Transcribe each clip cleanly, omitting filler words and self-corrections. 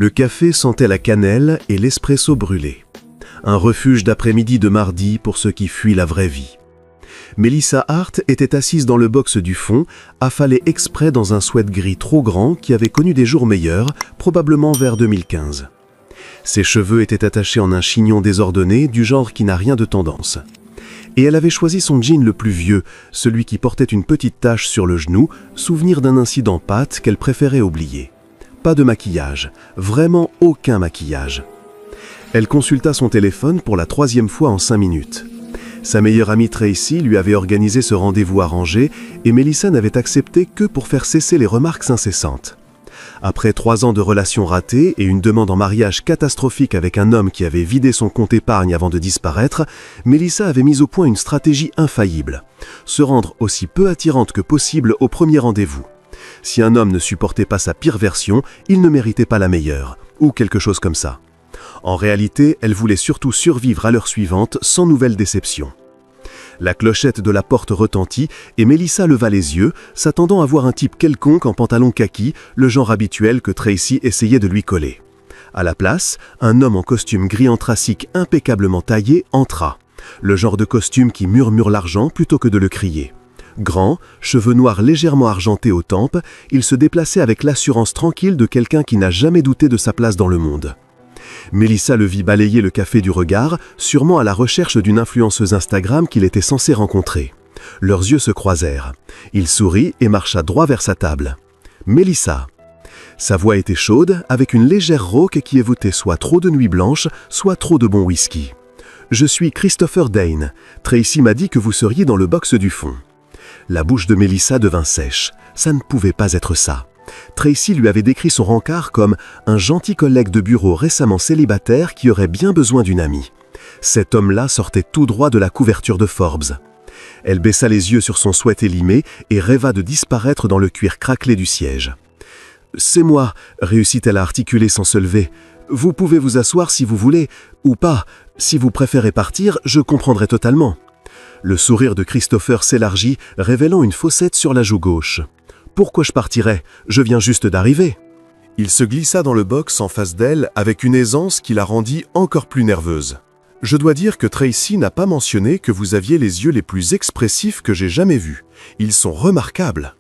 Le café sentait la cannelle et l'espresso brûlé. Un refuge d'après-midi de mardi pour ceux qui fuient la vraie vie. Melissa Hart était assise dans le box du fond, affalée exprès dans un sweat gris trop grand qui avait connu des jours meilleurs, probablement vers 2015. Ses cheveux étaient attachés en un chignon désordonné du genre qui n'a rien de tendance. Et elle avait choisi son jean le plus vieux, celui qui portait une petite tache sur le genou, souvenir d'un incident pâte qu'elle préférait oublier. Pas de maquillage, vraiment aucun maquillage. Elle consulta son téléphone pour la 3e fois en 5 minutes. Sa meilleure amie Tracy lui avait organisé ce rendez-vous arrangé et Melissa n'avait accepté que pour faire cesser les remarques incessantes. Après 3 ans de relations ratées et une demande en mariage catastrophique avec un homme qui avait vidé son compte épargne avant de disparaître, Melissa avait mis au point une stratégie infaillible. Se rendre aussi peu attirante que possible au premier rendez-vous. Si un homme ne supportait pas sa pire version, il ne méritait pas la meilleure, ou quelque chose comme ça. En réalité, elle voulait surtout survivre à l'heure suivante sans nouvelle déception. La clochette de la porte retentit et Melissa leva les yeux, s'attendant à voir un type quelconque en pantalon kaki, le genre habituel que Tracy essayait de lui coller. À la place, un homme en costume gris anthracite impeccablement taillé entra. Le genre de costume qui murmure l'argent plutôt que de le crier. Grand, cheveux noirs légèrement argentés aux tempes, il se déplaçait avec l'assurance tranquille de quelqu'un qui n'a jamais douté de sa place dans le monde. Melissa le vit balayer le café du regard, sûrement à la recherche d'une influenceuse Instagram qu'il était censé rencontrer. Leurs yeux se croisèrent. Il sourit et marcha droit vers sa table. « Melissa !» Sa voix était chaude, avec une légère rauque qui évoquait soit trop de nuit blanche, soit trop de bon whisky. « Je suis Christopher Dane. Tracy m'a dit que vous seriez dans le box du fond. » La bouche de Melissa devint sèche. Ça ne pouvait pas être ça. Tracy lui avait décrit son rencard comme un gentil collègue de bureau récemment célibataire qui aurait bien besoin d'une amie. Cet homme-là sortait tout droit de la couverture de Forbes. Elle baissa les yeux sur son sweat élimé et rêva de disparaître dans le cuir craquelé du siège. « C'est moi », réussit-elle à articuler sans se lever. « Vous pouvez vous asseoir si vous voulez, ou pas. Si vous préférez partir, je comprendrai totalement. » Le sourire de Christopher s'élargit, révélant une fossette sur la joue gauche. « Pourquoi je partirais? Je viens juste d'arriver. » Il se glissa dans le box en face d'elle avec une aisance qui la rendit encore plus nerveuse. « Je dois dire que Tracy n'a pas mentionné que vous aviez les yeux les plus expressifs que j'ai jamais vus. Ils sont remarquables. »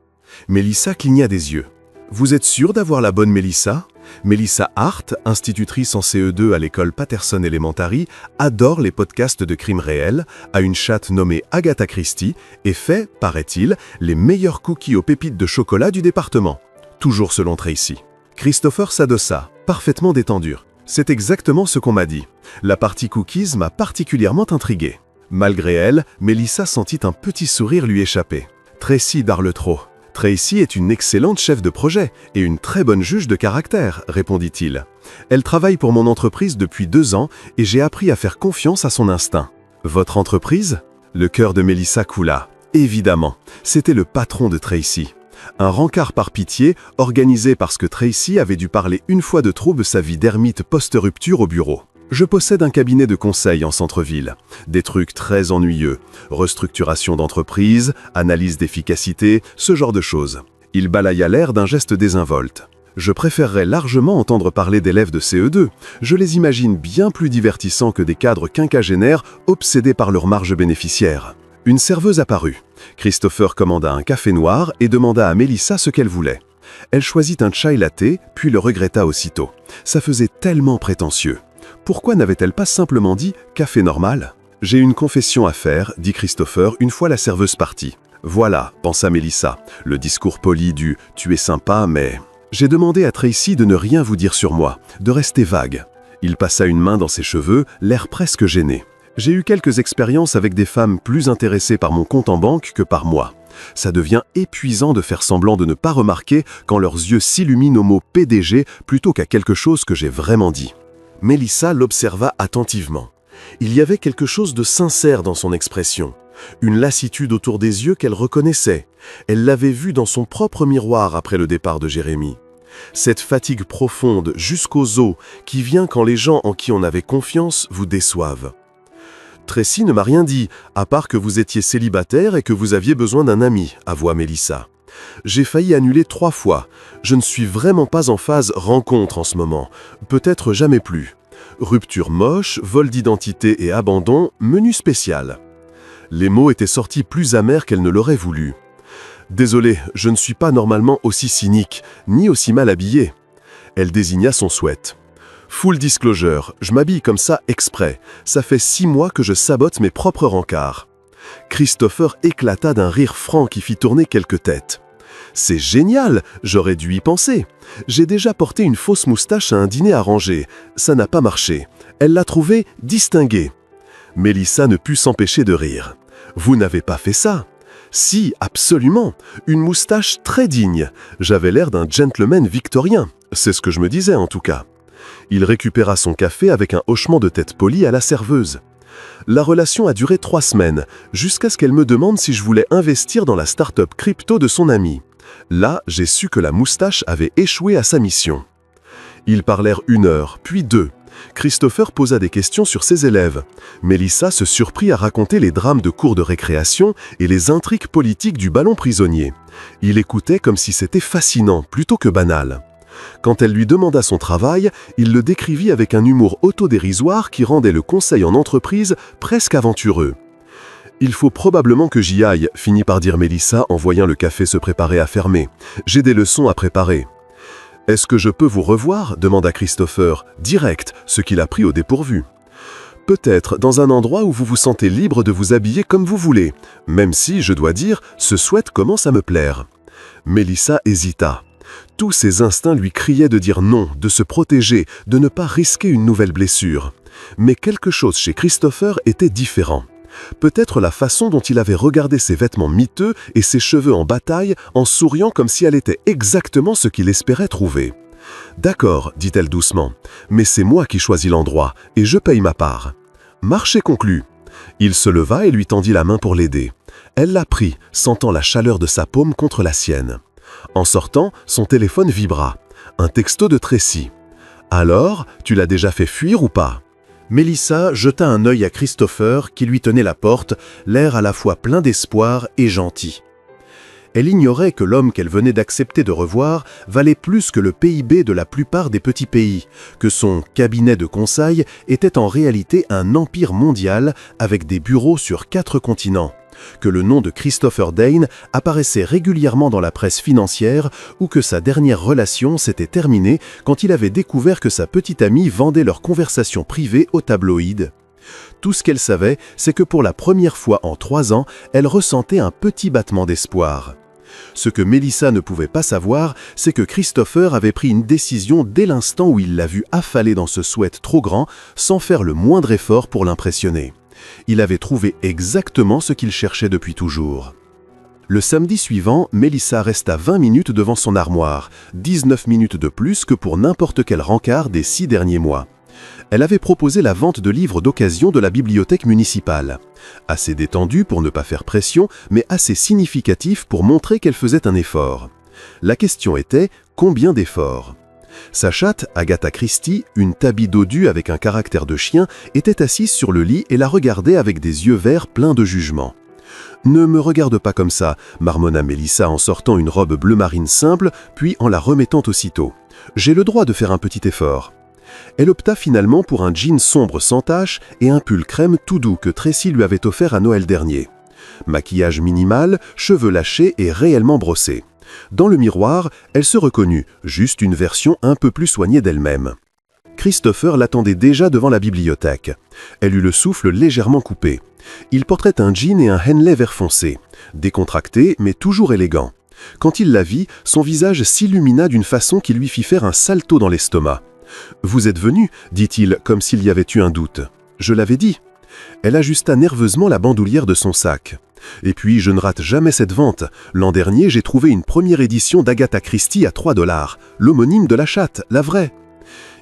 Melissa cligna des yeux. « Vous êtes sûre d'avoir la bonne Melissa ? Melissa Hart, institutrice en CE2 à l'école Patterson Elementary, adore les podcasts de crimes réels, a une chatte nommée Agatha Christie et fait, paraît-il, les meilleurs cookies aux pépites de chocolat du département. Toujours selon Tracy. Christopher s'adossa, parfaitement détendu. C'est exactement ce qu'on m'a dit. La partie cookies m'a particulièrement intrigué. Malgré elle, Melissa sentit un petit sourire lui échapper. Tracy darle trop. Tracy est une excellente chef de projet et une très bonne juge de caractère, répondit-il. Elle travaille pour mon entreprise depuis 2 ans et j'ai appris à faire confiance à son instinct. Votre entreprise? Le cœur de Melissa coula. Évidemment, c'était le patron de Tracy. Un rencard par pitié, organisé parce que Tracy avait dû parler une fois de trop de sa vie d'ermite post-rupture au bureau. Je possède un cabinet de conseil en centre-ville. Des trucs très ennuyeux. Restructuration d'entreprise, analyse d'efficacité, ce genre de choses. Il balaya l'air d'un geste désinvolte. Je préférerais largement entendre parler d'élèves de CE2. Je les imagine bien plus divertissants que des cadres quinquagénaires obsédés par leur marge bénéficiaire. Une serveuse apparut. Christopher commanda un café noir et demanda à Melissa ce qu'elle voulait. Elle choisit un chai latte, puis le regretta aussitôt. Ça faisait tellement prétentieux. Pourquoi n'avait-elle pas simplement dit « café normal » ? « J'ai une confession à faire, dit Christopher une fois la serveuse partie. Voilà, pensa Melissa, le discours poli du « tu es sympa, mais… » J'ai demandé à Tracy de ne rien vous dire sur moi, de rester vague. Il passa une main dans ses cheveux, l'air presque gêné. J'ai eu quelques expériences avec des femmes plus intéressées par mon compte en banque que par moi. Ça devient épuisant de faire semblant de ne pas remarquer quand leurs yeux s'illuminent au mot « PDG » plutôt qu'à quelque chose que j'ai vraiment dit. Melissa l'observa attentivement. Il y avait quelque chose de sincère dans son expression, une lassitude autour des yeux qu'elle reconnaissait. Elle l'avait vue dans son propre miroir après le départ de Jérémy. Cette fatigue profonde jusqu'aux os qui vient quand les gens en qui on avait confiance vous déçoivent. Tracy ne m'a rien dit, à part que vous étiez célibataire et que vous aviez besoin d'un ami, avoua Melissa. J'ai failli annuler 3 fois. Je ne suis vraiment pas en phase rencontre en ce moment. Peut-être jamais plus. Rupture moche, vol d'identité et abandon, menu spécial. » Les mots étaient sortis plus amers qu'elle ne l'aurait voulu. « Désolé, je ne suis pas normalement aussi cynique, ni aussi mal habillé. » Elle désigna son sweat. « Full disclosure, je m'habille comme ça exprès. Ça fait 6 mois que je sabote mes propres rencarts. » Christopher éclata d'un rire franc qui fit tourner quelques têtes. « C'est génial, j'aurais dû y penser. J'ai déjà porté une fausse moustache à un dîner arrangé. Ça n'a pas marché. Elle l'a trouvé distinguée. » Mélissa ne put s'empêcher de rire. « Vous n'avez pas fait ça ?» ?»« Si, absolument. Une moustache très digne. J'avais l'air d'un gentleman victorien. C'est ce que je me disais en tout cas. » Il récupéra son café avec un hochement de tête poli à la serveuse. La relation a duré 3 semaines, jusqu'à ce qu'elle me demande si je voulais investir dans la start-up crypto de son ami. Là, j'ai su que la moustache avait échoué à sa mission. Ils parlèrent 1 heure, puis 2. Christopher posa des questions sur ses élèves. Mélissa se surprit à raconter les drames de cours de récréation et les intrigues politiques du ballon prisonnier. Il écoutait comme si c'était fascinant, plutôt que banal. Quand elle lui demanda son travail, il le décrivit avec un humour autodérisoire qui rendait le conseil en entreprise presque aventureux. « Il faut probablement que j'y aille », finit par dire Mélissa en voyant le café se préparer à fermer. « J'ai des leçons à préparer. » « Est-ce que je peux vous revoir ?» demanda Christopher, direct, ce qui l'a pris au dépourvu. « Peut-être dans un endroit où vous vous sentez libre de vous habiller comme vous voulez, même si, je dois dire, ce sweat commence à me plaire. » Mélissa hésita. Tous ses instincts lui criaient de dire non, de se protéger, de ne pas risquer une nouvelle blessure. Mais quelque chose chez Christopher était différent. Peut-être la façon dont il avait regardé ses vêtements miteux et ses cheveux en bataille en souriant comme si elle était exactement ce qu'il espérait trouver. « D'accord, dit-elle doucement, mais c'est moi qui choisis l'endroit et je paye ma part. » Marché conclu. Il se leva et lui tendit la main pour l'aider. Elle la prit, sentant la chaleur de sa paume contre la sienne. En sortant, son téléphone vibra. Un texto de Tracy. « Alors, tu l'as déjà fait fuir ou pas ?» Mélissa jeta un œil à Christopher qui lui tenait la porte, l'air à la fois plein d'espoir et gentil. Elle ignorait que l'homme qu'elle venait d'accepter de revoir valait plus que le PIB de la plupart des petits pays, que son cabinet de conseil était en réalité un empire mondial avec des bureaux sur 4 continents, que le nom de Christopher Dane apparaissait régulièrement dans la presse financière ou que sa dernière relation s'était terminée quand il avait découvert que sa petite amie vendait leurs conversations privées aux tabloïds. Tout ce qu'elle savait, c'est que pour la première fois en 3 ans, elle ressentait un petit battement d'espoir. Ce que Mélissa ne pouvait pas savoir, c'est que Christopher avait pris une décision dès l'instant où il l'a vue affalée dans ce sweat trop grand, sans faire le moindre effort pour l'impressionner. Il avait trouvé exactement ce qu'il cherchait depuis toujours. Le samedi suivant, Mélissa resta 20 minutes devant son armoire, 19 minutes de plus que pour n'importe quel rencard des 6 derniers mois. Elle avait proposé la vente de livres d'occasion de la bibliothèque municipale. Assez détendu pour ne pas faire pression, mais assez significatif pour montrer qu'elle faisait un effort. La question était, combien d'efforts ? Sa chatte, Agatha Christie, une tabby dodue avec un caractère de chien, était assise sur le lit et la regardait avec des yeux verts pleins de jugement. « Ne me regarde pas comme ça », marmonna Mélissa en sortant une robe bleu marine simple, puis en la remettant aussitôt. « J'ai le droit de faire un petit effort. » Elle opta finalement pour un jean sombre sans tache et un pull crème tout doux que Tracy lui avait offert à Noël dernier. Maquillage minimal, cheveux lâchés et réellement brossés. Dans le miroir, elle se reconnut, juste une version un peu plus soignée d'elle-même. Christopher l'attendait déjà devant la bibliothèque. Elle eut le souffle légèrement coupé. Il portait un jean et un Henley vert foncé, décontracté mais toujours élégant. Quand il la vit, son visage s'illumina d'une façon qui lui fit faire un salto dans l'estomac. « Vous êtes venu » dit-il, comme s'il y avait eu un doute. « Je l'avais dit. » Elle ajusta nerveusement la bandoulière de son sac. « Et puis, je ne rate jamais cette vente. L'an dernier, j'ai trouvé une première édition d'Agatha Christie à 3 $, l'homonyme de la chatte, la vraie. »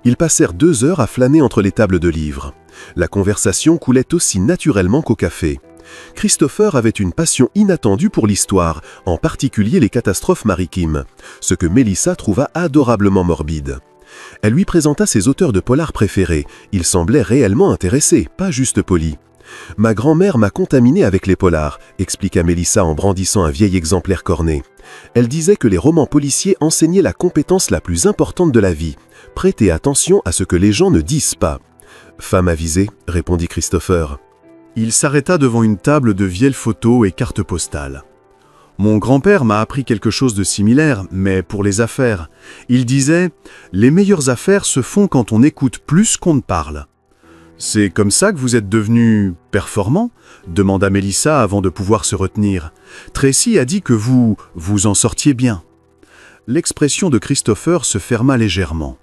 Ils passèrent 2 heures à flâner entre les tables de livres. La conversation coulait aussi naturellement qu'au café. Christopher avait une passion inattendue pour l'histoire, en particulier les catastrophes maritimes, ce que Mélissa trouva adorablement morbide. Elle lui présenta ses auteurs de polar préférés. Il semblait réellement intéressé, pas juste poli. Ma grand-mère m'a contaminé avec les polars, expliqua Mélissa en brandissant un vieil exemplaire corné. Elle disait que les romans policiers enseignaient la compétence la plus importante de la vie. Prêtez attention à ce que les gens ne disent pas. Femme avisée, répondit Christopher. Il s'arrêta devant une table de vieilles photos et cartes postales. Mon grand-père m'a appris quelque chose de similaire, mais pour les affaires. Il disait « Les meilleures affaires se font quand on écoute plus qu'on ne parle ». C'est comme ça que vous êtes devenu performant ? Demanda Mélissa avant de pouvoir se retenir. Tracy a dit que vous en sortiez bien. L'expression de Christopher se ferma légèrement.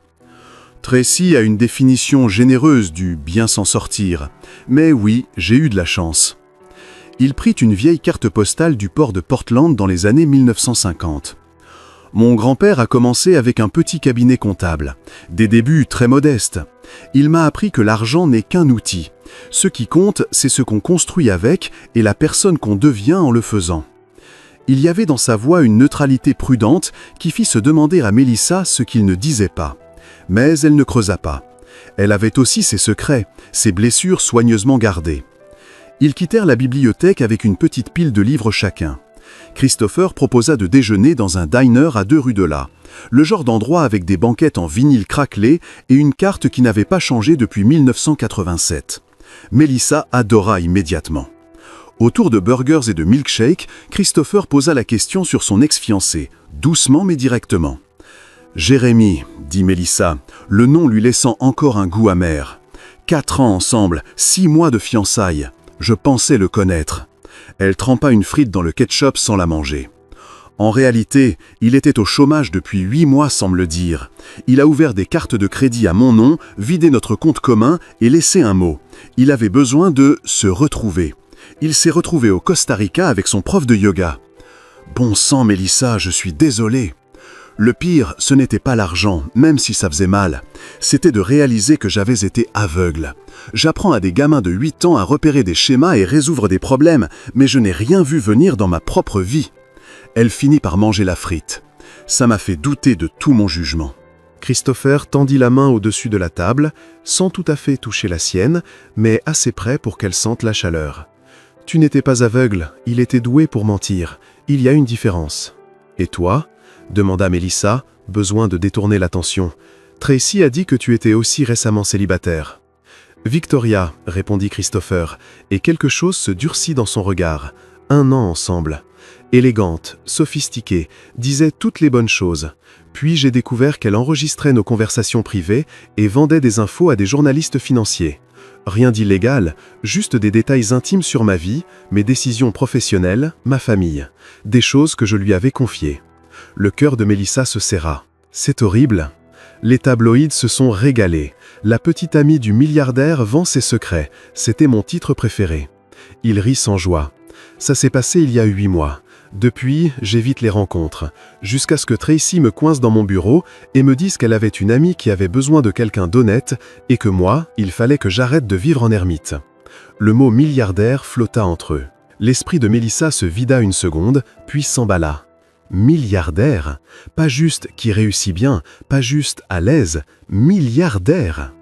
Tracy a une définition généreuse du bien s'en sortir. Mais oui, j'ai eu de la chance. Il prit une vieille carte postale du port de Portland dans les années 1950. Mon grand-père a commencé avec un petit cabinet comptable, des débuts très modestes. Il m'a appris que l'argent n'est qu'un outil. Ce qui compte, c'est ce qu'on construit avec et la personne qu'on devient en le faisant. Il y avait dans sa voix une neutralité prudente qui fit se demander à Mélissa ce qu'il ne disait pas. Mais elle ne creusa pas. Elle avait aussi ses secrets, ses blessures soigneusement gardées. Ils quittèrent la bibliothèque avec une petite pile de livres chacun. Christopher proposa de déjeuner dans un diner à 2 rues de là, le genre d'endroit avec des banquettes en vinyle craquelé et une carte qui n'avait pas changé depuis 1987. Mélissa adora immédiatement. Autour de burgers et de milkshakes, Christopher posa la question sur son ex-fiancé, doucement mais directement. « Jérémy », dit Mélissa, le nom lui laissant encore un goût amer. « 4 ans ensemble, 6 mois de fiançailles. Je pensais le connaître. » Elle trempa une frite dans le ketchup sans la manger. En réalité, il était au chômage depuis 8 mois sans me le dire. Il a ouvert des cartes de crédit à mon nom, vidé notre compte commun et laissé un mot. Il avait besoin de se retrouver. Il s'est retrouvé au Costa Rica avec son prof de yoga. Bon sang, Mélissa, je suis désolé. Le pire, ce n'était pas l'argent, même si ça faisait mal. C'était de réaliser que j'avais été aveugle. J'apprends à des gamins de 8 ans à repérer des schémas et résoudre des problèmes, mais je n'ai rien vu venir dans ma propre vie. Elle finit par manger la frite. Ça m'a fait douter de tout mon jugement. Christopher tendit la main au-dessus de la table, sans tout à fait toucher la sienne, mais assez près pour qu'elle sente la chaleur. « Tu n'étais pas aveugle, il était doué pour mentir. Il y a une différence. »« Et toi ?» demanda Mélissa, besoin de détourner l'attention. « Tracy a dit que tu étais aussi récemment célibataire. »« Victoria, » répondit Christopher, et quelque chose se durcit dans son regard. 1 an ensemble. Élégante, sophistiquée, disait toutes les bonnes choses. Puis j'ai découvert qu'elle enregistrait nos conversations privées et vendait des infos à des journalistes financiers. Rien d'illégal, juste des détails intimes sur ma vie, mes décisions professionnelles, ma famille. Des choses que je lui avais confiées. Le cœur de Mélissa se serra. C'est horrible. Les tabloïds se sont régalés. La petite amie du milliardaire vend ses secrets. C'était mon titre préféré. Il rit sans joie. Ça s'est passé il y a 8 mois. Depuis, j'évite les rencontres, jusqu'à ce que Tracy me coince dans mon bureau et me dise qu'elle avait une amie qui avait besoin de quelqu'un d'honnête et que moi, il fallait que j'arrête de vivre en ermite. Le mot milliardaire flotta entre eux. L'esprit de Mélissa se vida une seconde, puis s'emballa. Milliardaire? Pas juste qui réussit bien, pas juste à l'aise, milliardaire.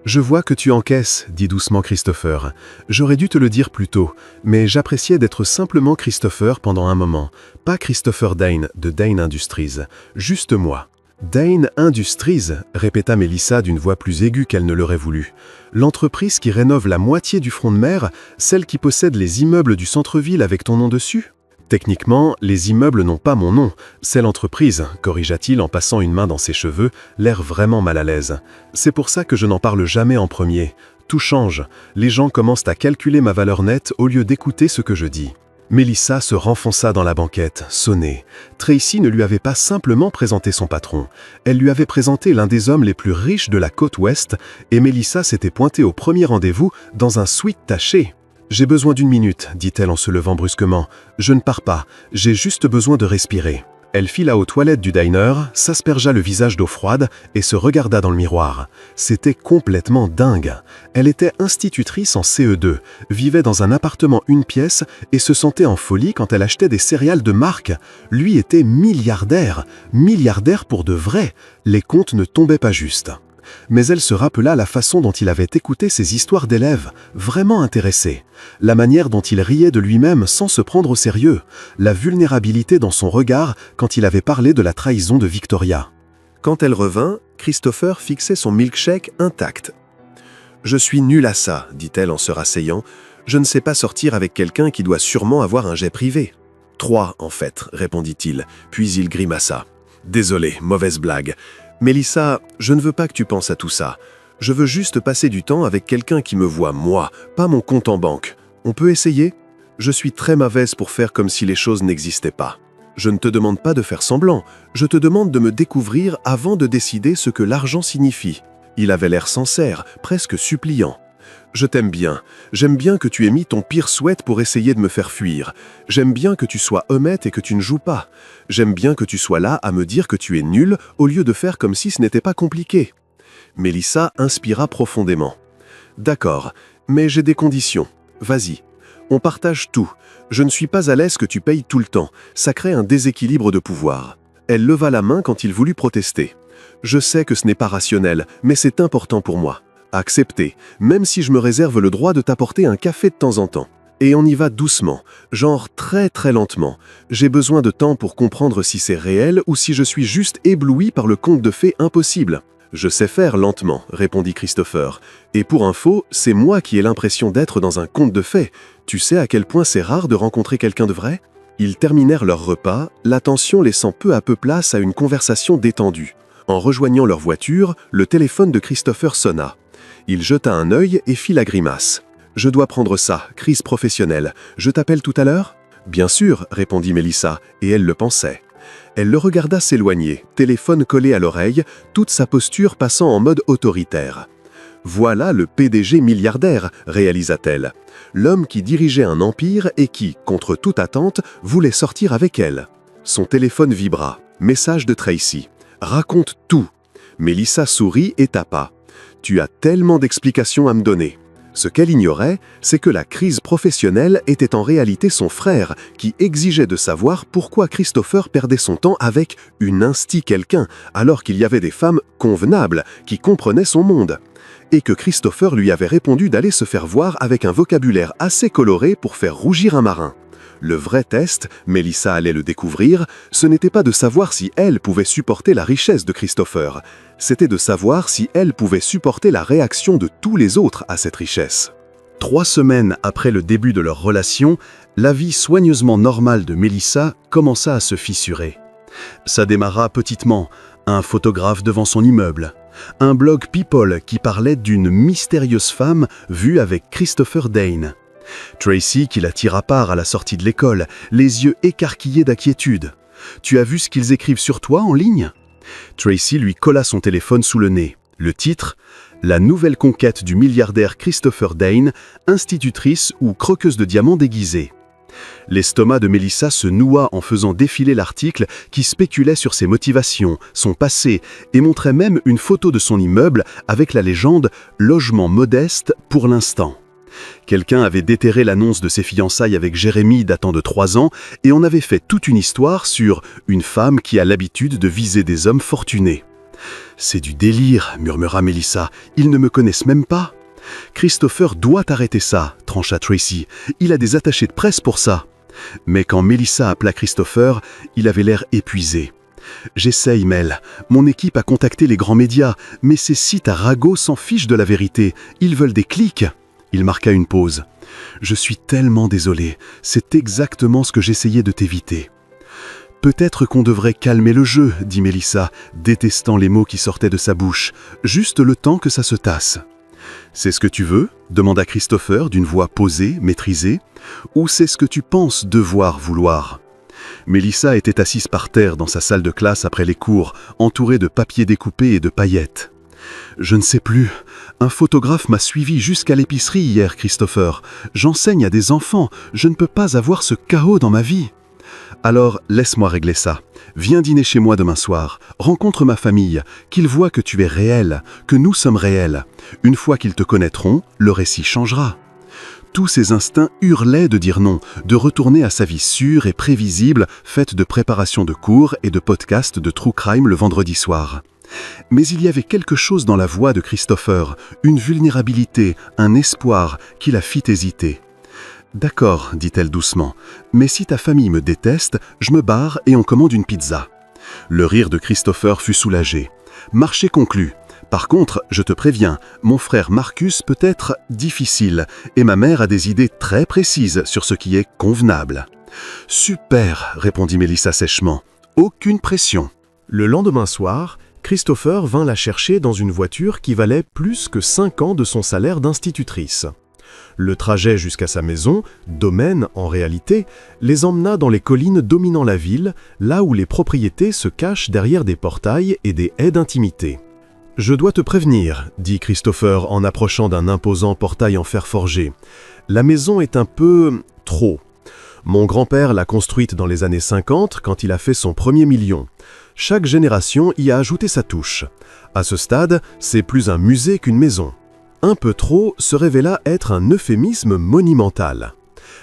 Je vois que tu encaisses, dit doucement Christopher. J'aurais dû te le dire plus tôt, mais j'appréciais d'être simplement Christopher pendant un moment. Pas Christopher Dane de Dane Industries, juste moi. Dane Industries, répéta Mélissa d'une voix plus aiguë qu'elle ne l'aurait voulu. L'entreprise qui rénove la moitié du front de mer, celle qui possède les immeubles du centre-ville avec ton nom dessus? Techniquement, les immeubles n'ont pas mon nom, c'est l'entreprise, corrigea-t-il en passant une main dans ses cheveux, l'air vraiment mal à l'aise. C'est pour ça que je n'en parle jamais en premier. Tout change, les gens commencent à calculer ma valeur nette au lieu d'écouter ce que je dis. Mélissa se renfonça dans la banquette, sonnée. Tracy ne lui avait pas simplement présenté son patron. Elle lui avait présenté l'un des hommes les plus riches de la côte ouest, et Mélissa s'était pointée au premier rendez-vous dans un suite taché. « J'ai besoin d'1 minute, dit-elle en se levant brusquement. « Je ne pars pas, j'ai juste besoin de respirer. » Elle fila aux toilettes du diner, s'aspergea le visage d'eau froide et se regarda dans le miroir. C'était complètement dingue. Elle était institutrice en CE2, vivait dans un appartement 1 pièce et se sentait en folie quand elle achetait des céréales de marque. Lui était milliardaire, milliardaire pour de vrai. Les comptes ne tombaient pas juste. Mais elle se rappela la façon dont il avait écouté ses histoires d'élèves, vraiment intéressé, la manière dont il riait de lui-même sans se prendre au sérieux, la vulnérabilité dans son regard quand il avait parlé de la trahison de Victoria. Quand elle revint, Christopher fixait son milkshake intact. « Je suis nulle à ça, dit-elle en se rasseyant. Je ne sais pas sortir avec quelqu'un qui doit sûrement avoir un jet privé. 3, en fait, répondit-il, puis il grimaça. Désolé, mauvaise blague. Mélissa, je ne veux pas que tu penses à tout ça. Je veux juste passer du temps avec quelqu'un qui me voit moi, pas mon compte en banque. On peut essayer? Je suis très mauvaise pour faire comme si les choses n'existaient pas. Je ne te demande pas de faire semblant, je te demande de me découvrir avant de décider ce que l'argent signifie. » Il avait l'air sincère, presque suppliant. « Je t'aime bien. J'aime bien que tu aies mis ton pire souhait pour essayer de me faire fuir. J'aime bien que tu sois honnête et que tu ne joues pas. J'aime bien que tu sois là à me dire que tu es nul au lieu de faire comme si ce n'était pas compliqué. » Mélissa inspira profondément. « D'accord, mais j'ai des conditions. Vas-y. On partage tout. Je ne suis pas à l'aise que tu payes tout le temps. Ça crée un déséquilibre de pouvoir. » Elle leva la main quand il voulut protester. « Je sais que ce n'est pas rationnel, mais c'est important pour moi. Accepter, même si je me réserve le droit de t'apporter un café de temps en temps. Et on y va doucement, genre très très lentement. J'ai besoin de temps pour comprendre si c'est réel ou si je suis juste ébloui par le conte de fées impossible. » « Je sais faire lentement, répondit Christopher. Et pour info, c'est moi qui ai l'impression d'être dans un conte de fées. Tu sais à quel point c'est rare de rencontrer quelqu'un de vrai ? » Ils terminèrent leur repas, l'attention laissant peu à peu place à une conversation détendue. En rejoignant leur voiture, le téléphone de Christopher sonna. Il jeta un œil et fit la grimace. « Je dois prendre ça, crise professionnelle. Je t'appelle tout à l'heure ?»« Bien sûr, répondit Mélissa, et elle le pensait. » Elle le regarda s'éloigner, téléphone collé à l'oreille, toute sa posture passant en mode autoritaire. « Voilà le PDG milliardaire, réalisa-t-elle. L'homme qui dirigeait un empire et qui, contre toute attente, voulait sortir avec elle. » Son téléphone vibra. Message de Tracy. « Raconte tout. » Mélissa sourit et tapa. « Tu as tellement d'explications à me donner. » Ce qu'elle ignorait, c'est que la crise professionnelle était en réalité son frère, qui exigeait de savoir pourquoi Christopher perdait son temps avec une insti quelqu'un, alors qu'il y avait des femmes convenables qui comprenaient son monde. Et que Christopher lui avait répondu d'aller se faire voir avec un vocabulaire assez coloré pour faire rougir un marin. Le vrai test, Mélissa allait le découvrir, ce n'était pas de savoir si elle pouvait supporter la richesse de Christopher, c'était de savoir si elle pouvait supporter la réaction de tous les autres à cette richesse. 3 semaines après le début de leur relation, la vie soigneusement normale de Mélissa commença à se fissurer. Ça démarra petitement, un photographe devant son immeuble, un blog People qui parlait d'une mystérieuse femme vue avec Christopher Dane. Tracy qui la tire à part à la sortie de l'école, les yeux écarquillés d'inquiétude. « Tu as vu ce qu'ils écrivent sur toi en ligne ?» Tracy lui colla son téléphone sous le nez. Le titre « La nouvelle conquête du milliardaire Christopher Dane, institutrice ou croqueuse de diamants déguisée ». L'estomac de Mélissa se noua en faisant défiler l'article qui spéculait sur ses motivations, son passé, et montrait même une photo de son immeuble avec la légende « Logement modeste pour l'instant ». Quelqu'un avait déterré l'annonce de ses fiançailles avec Jérémy datant de 3 ans et on avait fait toute une histoire sur une femme qui a l'habitude de viser des hommes fortunés. « C'est du délire, » murmura Mélissa. « Ils ne me connaissent même pas. »« Christopher doit arrêter ça, » trancha Tracy. « Il a des attachés de presse pour ça. » Mais quand Mélissa appela Christopher, il avait l'air épuisé. « J'essaye, Mel. Mon équipe a contacté les grands médias, mais ces sites à ragots s'en fichent de la vérité. Ils veulent des clics. » Il marqua une pause. « Je suis tellement désolé. C'est exactement ce que j'essayais de t'éviter. »« Peut-être qu'on devrait calmer le jeu, » dit Mélissa, détestant les mots qui sortaient de sa bouche. « Juste le temps que ça se tasse. »« C'est ce que tu veux ?» demanda Christopher d'une voix posée, maîtrisée. « Ou c'est ce que tu penses devoir vouloir ?» Mélissa était assise par terre dans sa salle de classe après les cours, entourée de papiers découpés et de paillettes. « Je ne sais plus. Un photographe m'a suivi jusqu'à l'épicerie hier, Christopher. J'enseigne à des enfants. Je ne peux pas avoir ce chaos dans ma vie. » « Alors, laisse-moi régler ça. Viens dîner chez moi demain soir. Rencontre ma famille. Qu'ils voient que tu es réel, que nous sommes réels. Une fois qu'ils te connaîtront, le récit changera. » Tous ses instincts hurlaient de dire non, de retourner à sa vie sûre et prévisible, faite de préparation de cours et de podcasts de true crime le vendredi soir. Mais il y avait quelque chose dans la voix de Christopher, une vulnérabilité, un espoir qui la fit hésiter. « D'accord, dit-elle doucement, mais si ta famille me déteste, je me barre et on commande une pizza. » Le rire de Christopher fut soulagé. « Marché conclu. Par contre, je te préviens, mon frère Marcus peut être difficile et ma mère a des idées très précises sur ce qui est convenable. »« Super, répondit Mélissa sèchement. Aucune pression. » Le lendemain soir, Christopher vint la chercher dans une voiture qui valait plus que 5 ans de son salaire d'institutrice. Le trajet jusqu'à sa maison, domaine en réalité, les emmena dans les collines dominant la ville, là où les propriétés se cachent derrière des portails et des haies d'intimité. « Je dois te prévenir, dit Christopher en approchant d'un imposant portail en fer forgé. La maison est un peu trop. Mon grand-père l'a construite dans les années 50 quand il a fait son premier million. Chaque génération y a ajouté sa touche. À ce stade, c'est plus un musée qu'une maison. Un peu trop se révéla être un euphémisme monumental.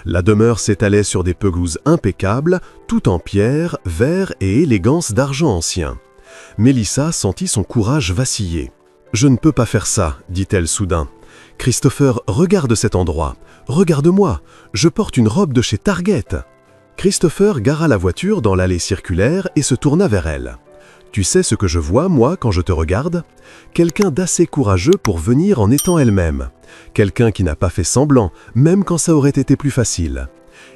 La demeure s'étalait sur des pelouses impeccables, tout en pierre, verre et élégance d'argent ancien. Mélissa sentit son courage vaciller. « Je ne peux pas faire ça, dit-elle soudain. Christopher, regarde cet endroit. Regarde-moi, je porte une robe de chez Target. » Christopher gara la voiture dans l'allée circulaire et se tourna vers elle. « Tu sais ce que je vois, moi, quand je te regarde? Quelqu'un d'assez courageux pour venir en étant elle-même. Quelqu'un qui n'a pas fait semblant, même quand ça aurait été plus facile. »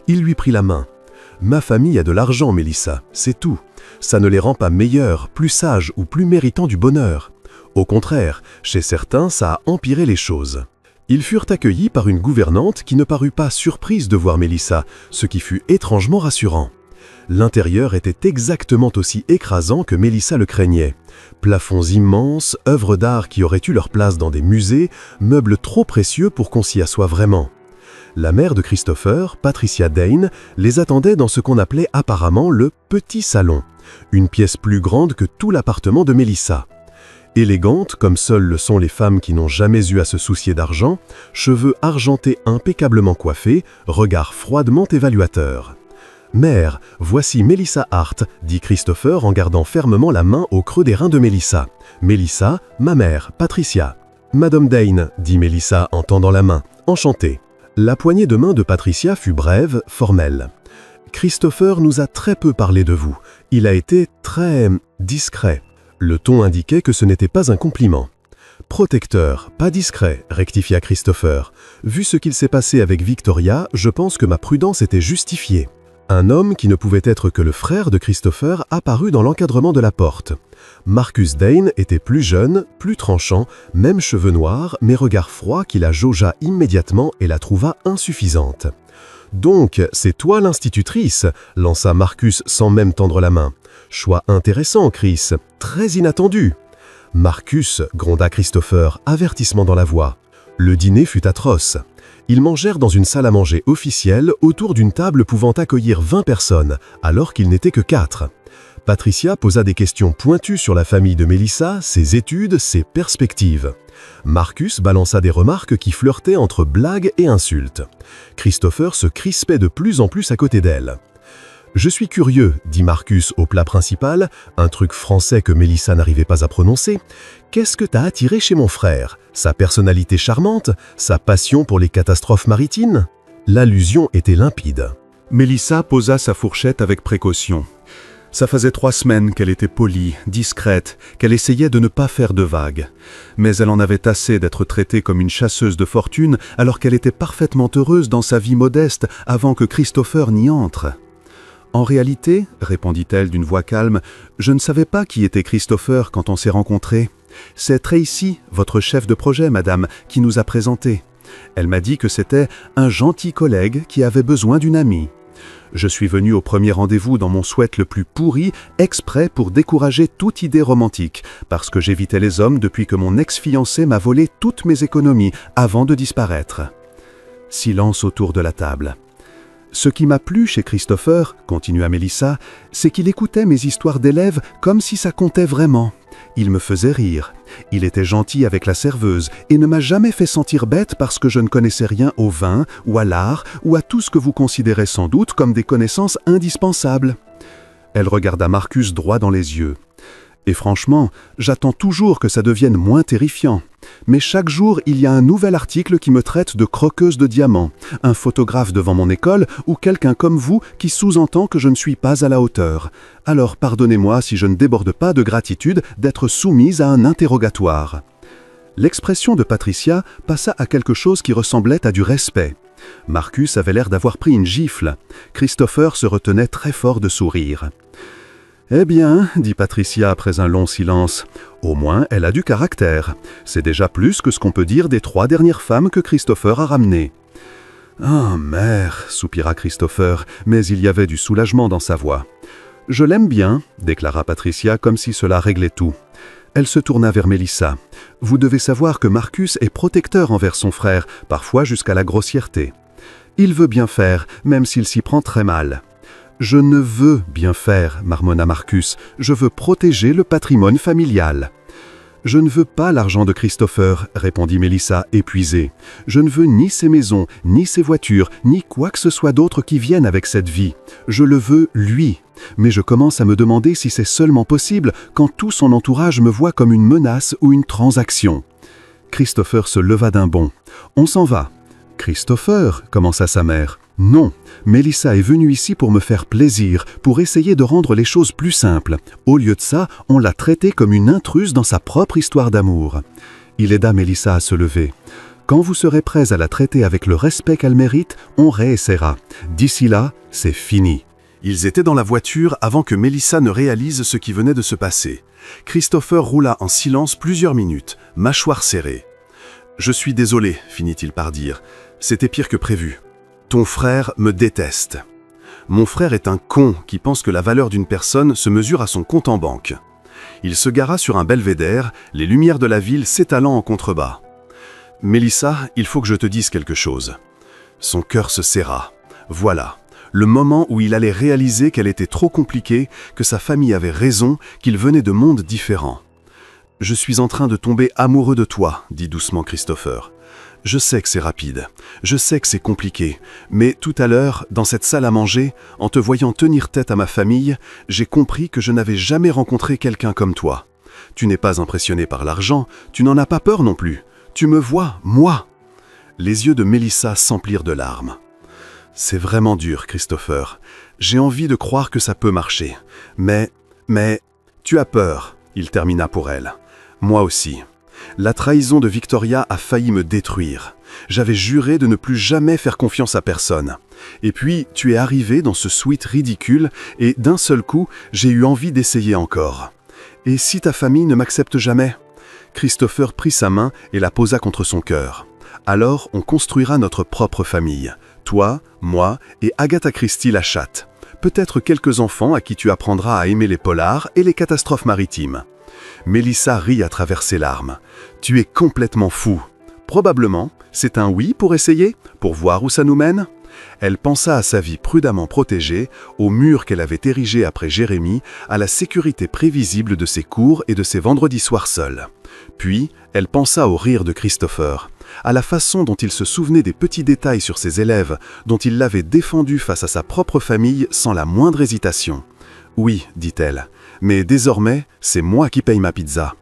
Il lui prit la main. « Ma famille a de l'argent, Mélissa, c'est tout. Ça ne les rend pas meilleurs, plus sages ou plus méritants du bonheur. Au contraire, chez certains, ça a empiré les choses. » Ils furent accueillis par une gouvernante qui ne parut pas surprise de voir Mélissa, ce qui fut étrangement rassurant. L'intérieur était exactement aussi écrasant que Mélissa le craignait. Plafonds immenses, œuvres d'art qui auraient eu leur place dans des musées, meubles trop précieux pour qu'on s'y assoie vraiment. La mère de Christopher, Patricia Dane, les attendait dans ce qu'on appelait apparemment le « petit salon », une pièce plus grande que tout l'appartement de Mélissa. Élégante, comme seules le sont les femmes qui n'ont jamais eu à se soucier d'argent, cheveux argentés impeccablement coiffés, regard froidement évaluateur. « Mère, voici Mélissa Hart, dit Christopher en gardant fermement la main au creux des reins de Mélissa. Mélissa, ma mère, Patricia. Madame Dane, dit Mélissa en tendant la main, enchantée. La poignée de main de Patricia fut brève, formelle. Christopher nous a très peu parlé de vous. Il a été très discret. Le ton indiquait que ce n'était pas un compliment. « Protecteur, pas discret », rectifia Christopher. « Vu ce qu'il s'est passé avec Victoria, je pense que ma prudence était justifiée. » Un homme qui ne pouvait être que le frère de Christopher apparut dans l'encadrement de la porte. Marcus Dane était plus jeune, plus tranchant, même cheveux noirs, mais regard froid qui la jaugea immédiatement et la trouva insuffisante. « Donc, c'est toi l'institutrice » lança Marcus sans même tendre la main. « Choix intéressant, Chris. Très inattendu. » « Marcus » gronda Christopher, avertissement dans la voix. Le dîner fut atroce. Ils mangèrent dans une salle à manger officielle autour d'une table pouvant accueillir 20 personnes, alors qu'ils n'étaient que 4. Patricia posa des questions pointues sur la famille de Mélissa, ses études, ses perspectives. Marcus balança des remarques qui flirtaient entre blagues et insultes. Christopher se crispait de plus en plus à côté d'elle. « Je suis curieux, dit Marcus au plat principal, un truc français que Mélissa n'arrivait pas à prononcer. Qu'est-ce que t'as attiré chez mon frère? Sa personnalité charmante? Sa passion pour les catastrophes maritimes ?» L'allusion était limpide. Mélissa posa sa fourchette avec précaution. Ça faisait 3 semaines qu'elle était polie, discrète, qu'elle essayait de ne pas faire de vagues. Mais elle en avait assez d'être traitée comme une chasseuse de fortune alors qu'elle était parfaitement heureuse dans sa vie modeste avant que Christopher n'y entre. « En réalité, répondit-elle d'une voix calme, je ne savais pas qui était Christopher quand on s'est rencontrés. C'est Tracy, votre chef de projet, madame, qui nous a présentés. Elle m'a dit que c'était un gentil collègue qui avait besoin d'une amie. Je suis venu au premier rendez-vous dans mon sweat le plus pourri, exprès pour décourager toute idée romantique, parce que j'évitais les hommes depuis que mon ex-fiancé m'a volé toutes mes économies avant de disparaître. » Silence autour de la table. « Ce qui m'a plu chez Christopher, continua Mélissa, c'est qu'il écoutait mes histoires d'élèves comme si ça comptait vraiment. Il me faisait rire. Il était gentil avec la serveuse et ne m'a jamais fait sentir bête parce que je ne connaissais rien au vin ou à l'art ou à tout ce que vous considérez sans doute comme des connaissances indispensables. » Elle regarda Marcus droit dans les yeux. Et franchement, j'attends toujours que ça devienne moins terrifiant. Mais chaque jour, il y a un nouvel article qui me traite de croqueuse de diamants, un photographe devant mon école ou quelqu'un comme vous qui sous-entend que je ne suis pas à la hauteur. Alors pardonnez-moi si je ne déborde pas de gratitude d'être soumise à un interrogatoire. » L'expression de Patricia passa à quelque chose qui ressemblait à du respect. Marcus avait l'air d'avoir pris une gifle. Christopher se retenait très fort de sourire. « Eh bien, dit Patricia après un long silence, au moins elle a du caractère. C'est déjà plus que ce qu'on peut dire des 3 dernières femmes que Christopher a ramenées. »« Ah, mère, soupira Christopher, mais il y avait du soulagement dans sa voix. « Je l'aime bien, déclara Patricia comme si cela réglait tout. Elle se tourna vers Mélissa. « Vous devez savoir que Marcus est protecteur envers son frère, parfois jusqu'à la grossièreté. Il veut bien faire, même s'il s'y prend très mal. » « Je ne veux bien faire, marmonna Marcus, je veux protéger le patrimoine familial. »« Je ne veux pas l'argent de Christopher, répondit Mélissa, épuisée. Je ne veux ni ses maisons, ni ses voitures, ni quoi que ce soit d'autre qui vienne avec cette vie. Je le veux, lui. Mais je commence à me demander si c'est seulement possible quand tout son entourage me voit comme une menace ou une transaction. » Christopher se leva d'un bond. « On s'en va. »« Christopher, commença sa mère. Non, Mélissa est venue ici pour me faire plaisir, pour essayer de rendre les choses plus simples. Au lieu de ça, on l'a traitée comme une intruse dans sa propre histoire d'amour. » Il aida Mélissa à se lever. « Quand vous serez prêts à la traiter avec le respect qu'elle mérite, on réessaiera. D'ici là, c'est fini. » Ils étaient dans la voiture avant que Mélissa ne réalise ce qui venait de se passer. Christopher roula en silence plusieurs minutes, mâchoire serrée. « Je suis désolé, finit-il par dire. C'était pire que prévu. Ton frère me déteste. Mon frère est un con qui pense que la valeur d'une personne se mesure à son compte en banque. » Il se gara sur un belvédère, les lumières de la ville s'étalant en contrebas. « Mélissa, il faut que je te dise quelque chose. » Son cœur se serra. Voilà, le moment où il allait réaliser qu'elle était trop compliquée, que sa famille avait raison, qu'ils venaient de mondes différents. « Je suis en train de tomber amoureux de toi, » dit doucement Christopher. « Je sais que c'est rapide, je sais que c'est compliqué, mais tout à l'heure, dans cette salle à manger, en te voyant tenir tête à ma famille, j'ai compris que je n'avais jamais rencontré quelqu'un comme toi. Tu n'es pas impressionné par l'argent, tu n'en as pas peur non plus. Tu me vois, moi !» Les yeux de Mélissa s'emplirent de larmes. « C'est vraiment dur, Christopher. J'ai envie de croire que ça peut marcher. Mais, tu as peur, » il termina pour elle. « Moi aussi. La trahison de Victoria a failli me détruire. J'avais juré de ne plus jamais faire confiance à personne. Et puis, tu es arrivé dans ce suite ridicule et d'un seul coup, j'ai eu envie d'essayer encore. Et si ta famille ne m'accepte jamais ?» Christopher prit sa main et la posa contre son cœur. « Alors, on construira notre propre famille. Toi, moi et Agatha Christie la chatte. Peut-être quelques enfants à qui tu apprendras à aimer les polars et les catastrophes maritimes. » Mélissa rit à travers ses larmes. « Tu es complètement fou. Probablement, c'est un oui pour essayer, pour voir où ça nous mène ?» Elle pensa à sa vie prudemment protégée, au mur qu'elle avait érigé après Jérémie, à la sécurité prévisible de ses cours et de ses vendredis soirs seuls. Puis, elle pensa au rire de Christopher, à la façon dont il se souvenait des petits détails sur ses élèves, dont il l'avait défendu face à sa propre famille sans la moindre hésitation. « Oui, dit-elle, mais désormais, c'est moi qui paye ma pizza. »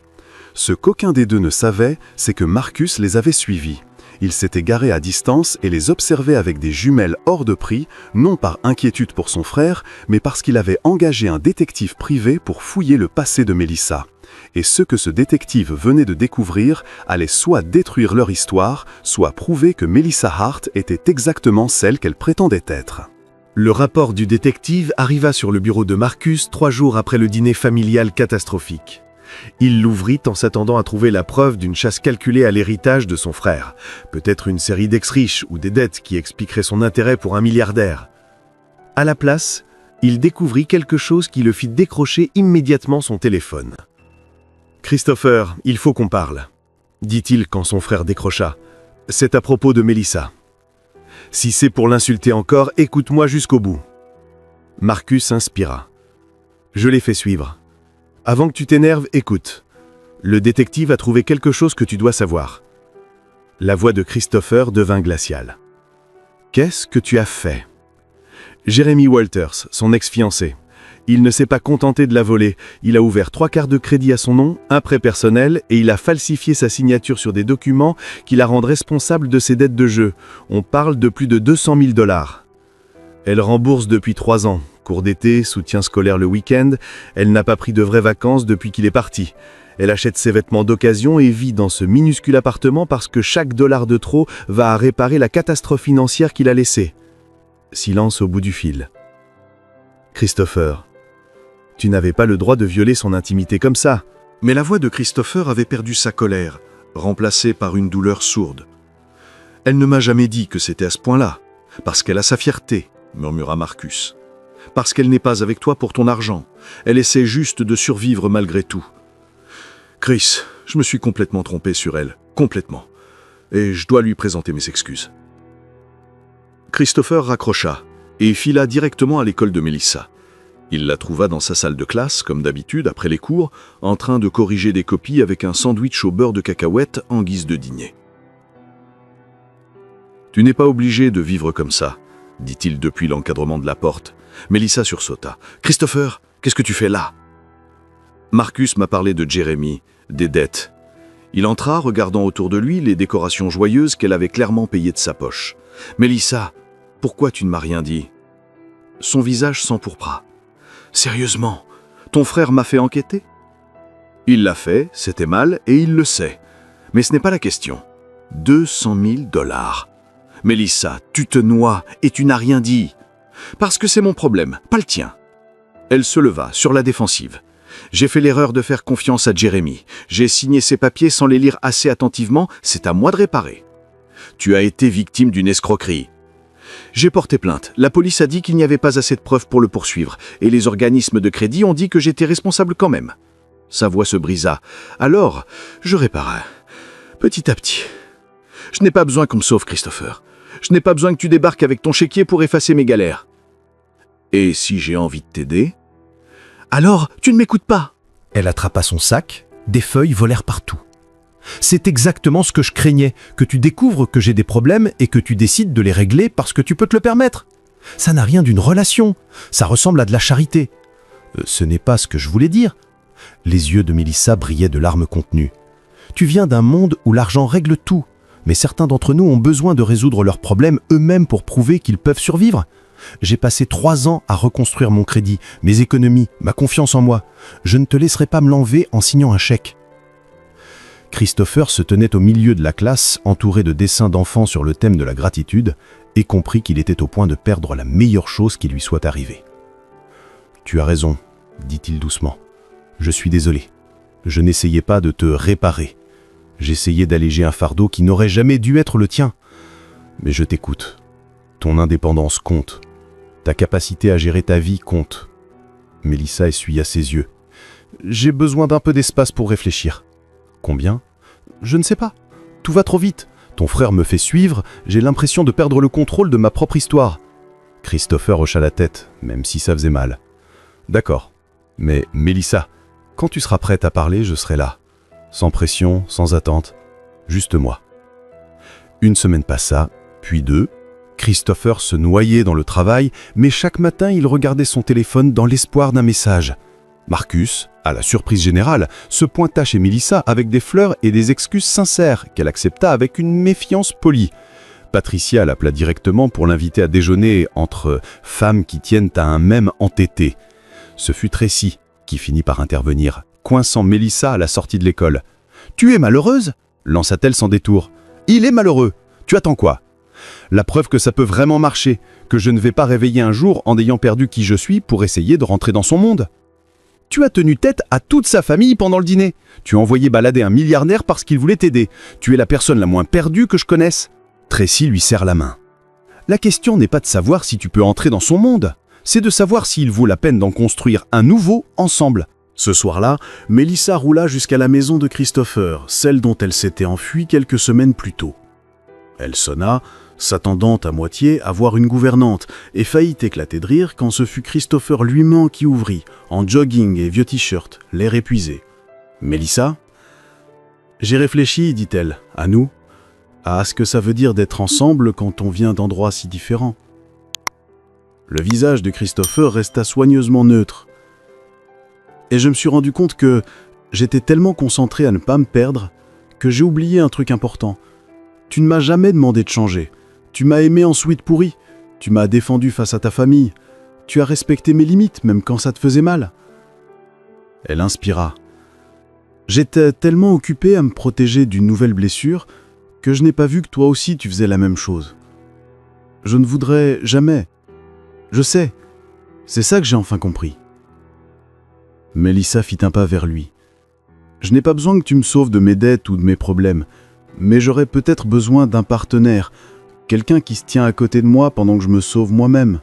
Ce qu'aucun des deux ne savait, c'est que Marcus les avait suivis. Il s'était garé à distance et les observait avec des jumelles hors de prix, non par inquiétude pour son frère, mais parce qu'il avait engagé un détective privé pour fouiller le passé de Mélissa. Et ce que ce détective venait de découvrir allait soit détruire leur histoire, soit prouver que Mélissa Hart était exactement celle qu'elle prétendait être. Le rapport du détective arriva sur le bureau de Marcus 3 jours après le dîner familial catastrophique. Il l'ouvrit en s'attendant à trouver la preuve d'une chasse calculée à l'héritage de son frère. Peut-être une série d'ex-riches ou des dettes qui expliqueraient son intérêt pour un milliardaire. À la place, il découvrit quelque chose qui le fit décrocher immédiatement son téléphone. « Christopher, il faut qu'on parle, » dit-il quand son frère décrocha. « C'est à propos de Mélissa. Si c'est pour l'insulter encore, écoute-moi jusqu'au bout. » Marcus inspira. « Je l'ai fait suivre. Avant que tu t'énerves, écoute. Le détective a trouvé quelque chose que tu dois savoir. » La voix de Christopher devint glaciale. « Qu'est-ce que tu as fait ?» Jeremy Walters, son ex-fiancé. Il ne s'est pas contenté de la voler. Il a ouvert 3 cartes de crédit à son nom, un prêt personnel, et il a falsifié sa signature sur des documents qui la rendent responsable de ses dettes de jeu. On parle de plus de 200 000 $. Elle rembourse depuis 3 ans. Cours d'été, soutien scolaire le week-end. Elle n'a pas pris de vraies vacances depuis qu'il est parti. Elle achète ses vêtements d'occasion et vit dans ce minuscule appartement parce que chaque dollar de trop va à réparer la catastrophe financière qu'il a laissée. Silence au bout du fil. Christopher, tu n'avais pas le droit de violer son intimité comme ça. Mais la voix de Christopher avait perdu sa colère, remplacée par une douleur sourde. Elle ne m'a jamais dit que c'était à ce point-là, parce qu'elle a sa fierté, murmura Marcus. Parce qu'elle n'est pas avec toi pour ton argent. Elle essaie juste de survivre malgré tout. Chris, je me suis complètement trompé sur elle, complètement. Et je dois lui présenter mes excuses. Christopher raccrocha et fila directement à l'école de Melissa. Il la trouva dans sa salle de classe, comme d'habitude, après les cours, en train de corriger des copies avec un sandwich au beurre de cacahuète en guise de dîner. « Tu n'es pas obligé de vivre comme ça », dit-il depuis l'encadrement de la porte. Melissa sursauta. « Christopher, qu'est-ce que tu fais là ?» Marcus m'a parlé de Jeremy, des dettes. Il entra, regardant autour de lui les décorations joyeuses qu'elle avait clairement payées de sa poche. « Melissa, pourquoi tu ne m'as rien dit ?» Son visage s'empourpra. « Sérieusement, ton frère m'a fait enquêter ?» Il l'a fait, c'était mal, et il le sait. Mais ce n'est pas la question. 200 000 $. Melissa, tu te noies et tu n'as rien dit. Parce que c'est mon problème, pas le tien. Elle se leva, sur la défensive. J'ai fait l'erreur de faire confiance à Jeremy. J'ai signé ses papiers sans les lire assez attentivement, c'est à moi de réparer. Tu as été victime d'une escroquerie. J'ai porté plainte. La police a dit qu'il n'y avait pas assez de preuves pour le poursuivre, et les organismes de crédit ont dit que j'étais responsable quand même. Sa voix se brisa. Alors, je réparais. Petit à petit. Je n'ai pas besoin qu'on me sauve, Christopher. Je n'ai pas besoin que tu débarques avec ton chéquier pour effacer mes galères. Et si j'ai envie de t'aider? Alors, tu ne m'écoutes pas. Elle attrapa son sac, des feuilles volèrent partout. C'est exactement ce que je craignais, que tu découvres que j'ai des problèmes et que tu décides de les régler parce que tu peux te le permettre. Ça n'a rien d'une relation, ça ressemble à de la charité. Ce n'est pas ce que je voulais dire. Les yeux de Melissa brillaient de larmes contenues. Tu viens d'un monde où l'argent règle tout, mais certains d'entre nous ont besoin de résoudre leurs problèmes eux-mêmes pour prouver qu'ils peuvent survivre. J'ai passé 3 ans à reconstruire mon crédit, mes économies, ma confiance en moi. Je ne te laisserai pas me l'enlever en signant un chèque. Christopher se tenait au milieu de la classe, entouré de dessins d'enfants sur le thème de la gratitude, et comprit qu'il était au point de perdre la meilleure chose qui lui soit arrivée. « Tu as raison, » dit-il doucement. « Je suis désolé. Je n'essayais pas de te réparer. J'essayais d'alléger un fardeau qui n'aurait jamais dû être le tien. Mais je t'écoute. Ton indépendance compte. Ta capacité à gérer ta vie compte. » Melissa essuya ses yeux. « J'ai besoin d'un peu d'espace pour réfléchir. » « Combien ? Je ne sais pas. Tout va trop vite. Ton frère me fait suivre, j'ai l'impression de perdre le contrôle de ma propre histoire. » Christopher hocha la tête, même si ça faisait mal. « D'accord. Mais Melissa, quand tu seras prête à parler, je serai là. Sans pression, sans attente. Juste moi. » 1 semaine passa, puis 2. Christopher se noyait dans le travail, mais chaque matin, il regardait son téléphone dans l'espoir d'un message. Marcus, à la surprise générale, se pointa chez Melissa avec des fleurs et des excuses sincères qu'elle accepta avec une méfiance polie. Patricia l'appela directement pour l'inviter à déjeuner entre femmes qui tiennent à un même entêté. Ce fut Tracy qui finit par intervenir, coinçant Melissa à la sortie de l'école. « Tu es malheureuse ?» lança-t-elle sans détour. « Il est malheureux. Tu attends quoi ? La preuve que ça peut vraiment marcher, que je ne vais pas réveiller un jour en ayant perdu qui je suis pour essayer de rentrer dans son monde. » Tu as tenu tête à toute sa famille pendant le dîner. Tu as envoyé balader un milliardaire parce qu'il voulait t'aider. Tu es la personne la moins perdue que je connaisse. Tracy lui serre la main. La question n'est pas de savoir si tu peux entrer dans son monde. C'est de savoir s'il vaut la peine d'en construire un nouveau ensemble. Ce soir-là, Melissa roula jusqu'à la maison de Christopher, celle dont elle s'était enfuie quelques semaines plus tôt. Elle sonna, s'attendant à moitié à voir une gouvernante, et faillit éclater de rire quand ce fut Christopher lui-même qui ouvrit, en jogging et vieux t-shirt, l'air épuisé. « Melissa ?»« J'ai réfléchi, dit-elle, à nous, à ce que ça veut dire d'être ensemble quand on vient d'endroits si différents. » Le visage de Christopher resta soigneusement neutre. Et je me suis rendu compte que j'étais tellement concentré à ne pas me perdre que j'ai oublié un truc important. Tu ne m'as jamais demandé de changer. Tu m'as aimé en sweat pourri. Tu m'as défendu face à ta famille. Tu as respecté mes limites, même quand ça te faisait mal. Elle inspira. J'étais tellement occupé à me protéger d'une nouvelle blessure que je n'ai pas vu que toi aussi tu faisais la même chose. Je ne voudrais jamais. Je sais. C'est ça que j'ai enfin compris. Mélissa fit un pas vers lui. Je n'ai pas besoin que tu me sauves de mes dettes ou de mes problèmes, mais j'aurais peut-être besoin d'un partenaire, quelqu'un qui se tient à côté de moi pendant que je me sauve moi-même.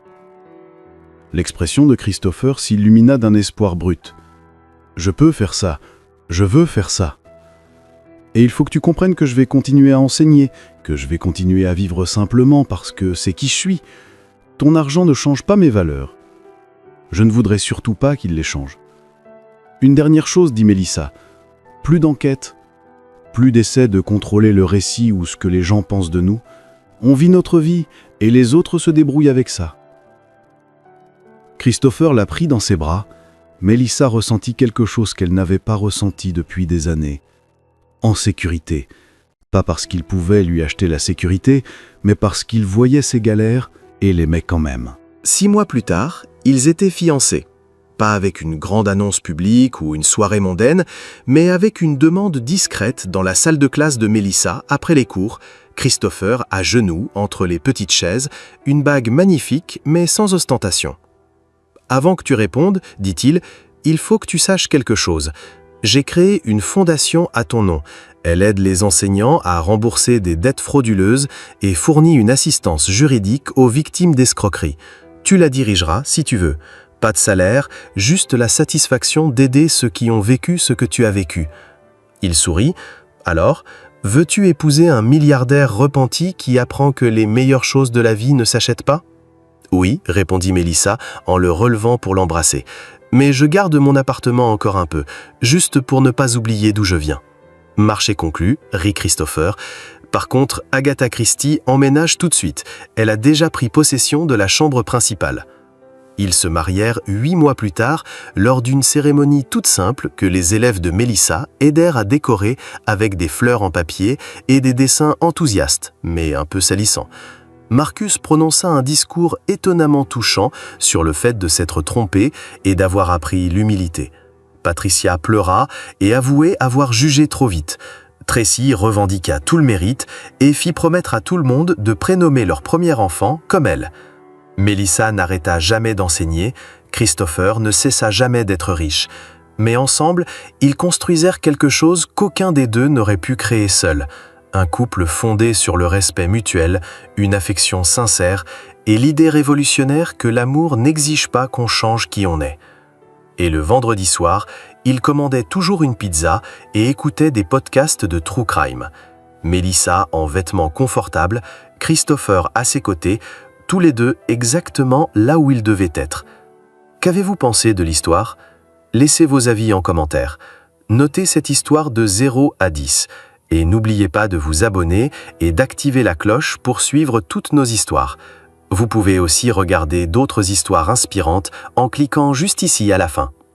L'expression de Christopher s'illumina d'un espoir brut. Je peux faire ça. Je veux faire ça. Et il faut que tu comprennes que je vais continuer à enseigner, que je vais continuer à vivre simplement parce que c'est qui je suis. Ton argent ne change pas mes valeurs. Je ne voudrais surtout pas qu'il les change. Une dernière chose, dit Mélissa. Plus d'enquête, plus d'essais de contrôler le récit ou ce que les gens pensent de nous. On vit notre vie et les autres se débrouillent avec ça. Christopher la prit dans ses bras. Mélissa ressentit quelque chose qu'elle n'avait pas ressenti depuis des années. En sécurité. Pas parce qu'il pouvait lui acheter la sécurité, mais parce qu'il voyait ses galères et l'aimait quand même. 6 mois plus tard, ils étaient fiancés. Pas avec une grande annonce publique ou une soirée mondaine, mais avec une demande discrète dans la salle de classe de Mélissa après les cours, Christopher à genoux entre les petites chaises, une bague magnifique mais sans ostentation. « Avant que tu répondes, dit-il, il faut que tu saches quelque chose. J'ai créé une fondation à ton nom. Elle aide les enseignants à rembourser des dettes frauduleuses et fournit une assistance juridique aux victimes d'escroqueries. Tu la dirigeras si tu veux. Pas de salaire, juste la satisfaction d'aider ceux qui ont vécu ce que tu as vécu. » Il sourit. « Alors, veux-tu épouser un milliardaire repenti qui apprend que les meilleures choses de la vie ne s'achètent pas ?» « Oui, répondit Mélissa en le relevant pour l'embrasser. Mais je garde mon appartement encore un peu, juste pour ne pas oublier d'où je viens. » Marché conclu, rit Christopher. Par contre, Agatha Christie emménage tout de suite. Elle a déjà pris possession de la chambre principale. Ils se marièrent 8 mois plus tard lors d'une cérémonie toute simple que les élèves de Mélissa aidèrent à décorer avec des fleurs en papier et des dessins enthousiastes, mais un peu salissants. Marcus prononça un discours étonnamment touchant sur le fait de s'être trompé et d'avoir appris l'humilité. Patricia pleura et avouait avoir jugé trop vite. Tracy revendiqua tout le mérite et fit promettre à tout le monde de prénommer leur premier enfant comme elle. Mélissa n'arrêta jamais d'enseigner, Christopher ne cessa jamais d'être riche. Mais ensemble, ils construisèrent quelque chose qu'aucun des deux n'aurait pu créer seul. Un couple fondé sur le respect mutuel, une affection sincère et l'idée révolutionnaire que l'amour n'exige pas qu'on change qui on est. Et le vendredi soir, ils commandaient toujours une pizza et écoutaient des podcasts de True Crime. Mélissa en vêtements confortables, Christopher à ses côtés, tous les deux exactement là où ils devaient être. Qu'avez-vous pensé de l'histoire ? Laissez vos avis en commentaire. Notez cette histoire de 0 à 10. Et n'oubliez pas de vous abonner et d'activer la cloche pour suivre toutes nos histoires. Vous pouvez aussi regarder d'autres histoires inspirantes en cliquant juste ici à la fin.